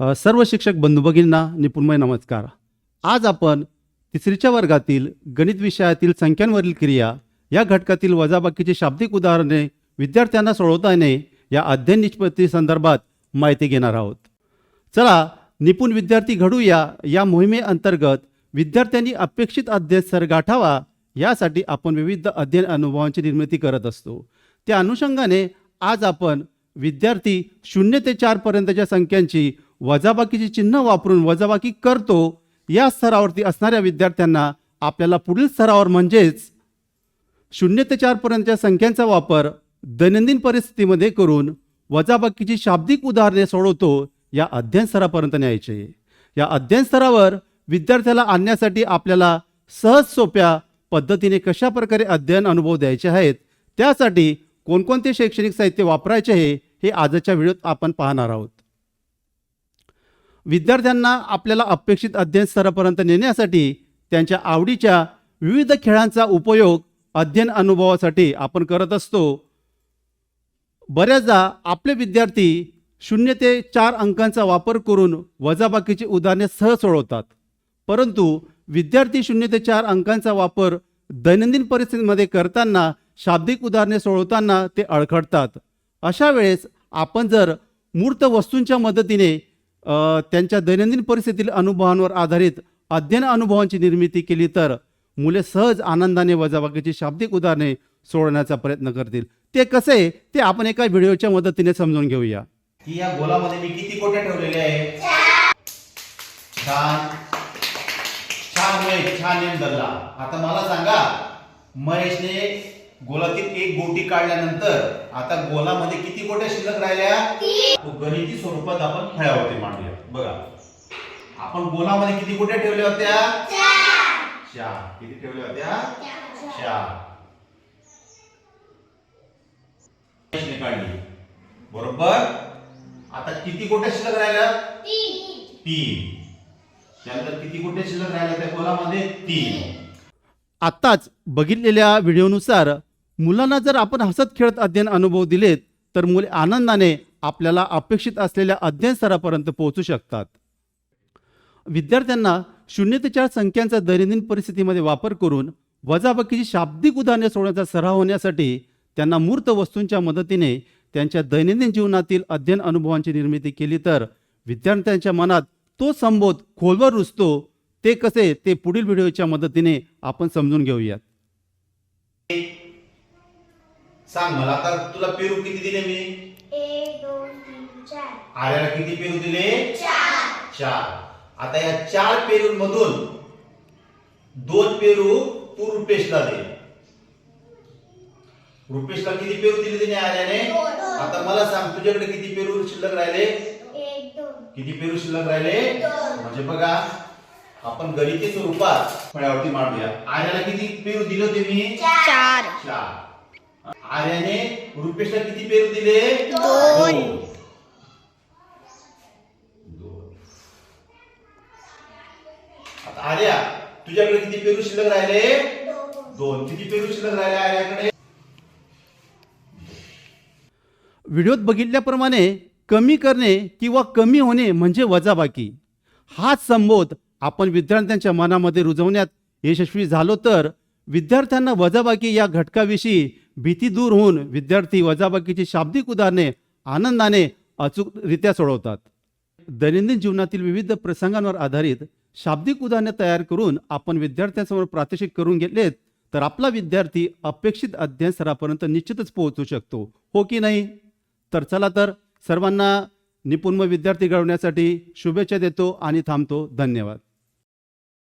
सर्व शिक्षक बंधू भगिनींना निपुणमय नमस्कार। आज आपण तिसरीच्या वर्गातील गणित विषयातील संख्यांवरील क्रिया या घटकातील वजाबाकीची शाब्दिक उदाहरणे विद्यार्थ्यांना सोडवता येणे या अध्ययन निष्पत्ती संदर्भात माहिती घेणार आहोत। चला निपुण विद्यार्थी घडूया या मोहिमेअंतर्गत विद्यार्थ्यांनी अपेक्षित अध्ययन स्तर गाठावा यासाठी आपण विविध अध्ययन अनुभवांची निर्मिती करत असतो। त्या अनुषंगाने आज आपण विद्यार्थी 0 ते 4 पर्यंतच्या संख्यांची वजाबाकीची चिन्ह वापरून वजाबाकी करतो या स्तरावरती असणाऱ्या विद्यार्थ्यांना आपल्याला पुढील स्तरावर म्हणजेच 0 ते 4 पर्यंतच्या संख्यांचा वापर दैनंदिन परिस्थितीमध्ये करून वजाबाकीची शाब्दिक उदाहरणे सोडवतो या अध्ययन स्तरापर्यंत न्यायचे। या अध्ययन स्तरावर विद्यार्थ्याला आणण्यासाठी आपल्याला सहज सोप्या पद्धतीने कशा प्रकारे अध्ययन अनुभव द्यायचे आहेत, त्यासाठी कोणकोणते शैक्षणिक साहित्य वापरायचे हे आजच्या व्हिडिओत आपण पाहणार आहोत। विद्यार्थ्यांना आपल्याला अपेक्षित अध्ययन स्तरापर्यंत नेण्यासाठी त्यांच्या आवडीच्या विविध खेळांचा उपयोग अध्ययन अनुभवासाठी आपण करत असतो। बऱ्याचदा आपले विद्यार्थी 0 ते 4 अंकांचा वापर करून वजाबाकीची उदाहरणे सहज सोडवतात, परंतु विद्यार्थी 0 ते 4 अंकांचा वापर दैनंदिन परिस्थितीमध्ये करताना शाब्दिक उदाहरणे सोडवताना ते अडखडतात। अशा वेळेस आपण जर मूर्त वस्तूंच्या मदतीने त्यांच्या दैनंदिन परिस्थितीतील अनुभवांवर आधारित अध्ययन अनुभवांची निर्मिती केली तर मुले सहज आनंदाने वजाबाकीची शाब्दिक उदाहरणे सोडवण्याचा प्रयत्न करतील। ते कसे ते आपण एका व्हिडिओच्या मदतीने समजून घेऊया। की या गोलामध्ये मी किती कोट्या ठेवलेले आहे? छान छान महेश, छान नेम धरला। आता मला सांगा, महेशने गोलातील एक गोटी काढल्यानंतर आता गोलामध्ये किती गोट्या शिल्लक राहिल्या? तो गणिती स्वरूपात आपण फळ्यावरती मांडूया। बघा, आपण गोलामध्ये किती गोट्या ठेवल्या होत्या? 4। किती ठेवल्या होत्या? 4। महेशने काढली, बरोबर। आता किती गोट्या शिल्लक राहिल्या? 3। त्यानंतर किती गोट्या शिल्लक राहिल्या त्या गोलामध्ये? 3। आत्ताच बघितलेल्या व्हिडिओनुसार मुलांना जर आपण हसत खेळत अध्ययन अनुभव दिलेत तर मुले आनंदाने आपल्याला अपेक्षित असलेल्या अध्ययन स्तरापर्यंत पोहोचू शकतात। विद्यार्थ्यांना 0 ते 4 संख्यांचा दैनंदिन परिस्थितीमध्ये वापर करून वजाबाकीची शाब्दिक उदाहरणे सोडवण्याचा सराव होण्यासाठी त्यांना मूर्त वस्तूंच्या मदतीने त्यांच्या दैनंदिन जीवनातील अध्ययन अनुभवांची निर्मिती केली तर विद्यार्थ्यांच्या मनात तो संबोध खोलवर रुजतो। ते कसे ते पुढील व्हिडिओच्या मदतीने आपण समजून घेऊयात। सांग मला, आता तुला पेरू किती दिले मी? 1 2 3 4। आर्याला किती पेरू दिले? 4। आता या 4 पेरूंमधून 2 पेरू तू रुपेशला दे। रुपेशला किती पेरू दिले तिने आर्याने? 2। आता मला सांग, तुझ्याकडे किती पेरू शिल्लक राहिले? 1 2। किती पेरू शिल्लक राहिले? 2। म्हणजे बघा, आपण गणिती स्वरूपात फळ्यावरती मांडूया। आर्याला किती पेरू दिले होते मी? 4। आर्याने रुपेशला किती पेरू दिले? 2। आता आर्या, तुझ्याकडे किती पेरू शिल्लक राहिले? 2। किती पेरू शिल्लक राहिले आर्याकडे? व्हिडिओत बघितल्याप्रमाणे कमी करणे किंवा कमी होणे म्हणजे वजाबाकी हाच संबोध आपण विद्यार्थ्यांच्या मनामध्ये रुजवण्यात यशस्वी झालो तर विद्यार्थ्यांना वजाबाकी या घटकाविषयी भीती दूर होऊन विद्यार्थी वजाबाकीची शाब्दिक उदाहरणे आनंदाने अचूकरित्या सोडवतात। दैनंदिन जीवनातील विविध प्रसंगांवर आधारित शाब्दिक उदाहरणे तयार करून आपण विद्यार्थ्यांसमोर प्रात्यक्षिक करून घेतलेत तर आपला विद्यार्थी अपेक्षित अध्ययन स्तरापर्यंत निश्चितच पोहोचू शकतो, हो की नाही? तर चला तर सर्वांना निपुण विद्यार्थी घडवण्यासाठी शुभेच्छा देतो आणि थांबतो। धन्यवाद।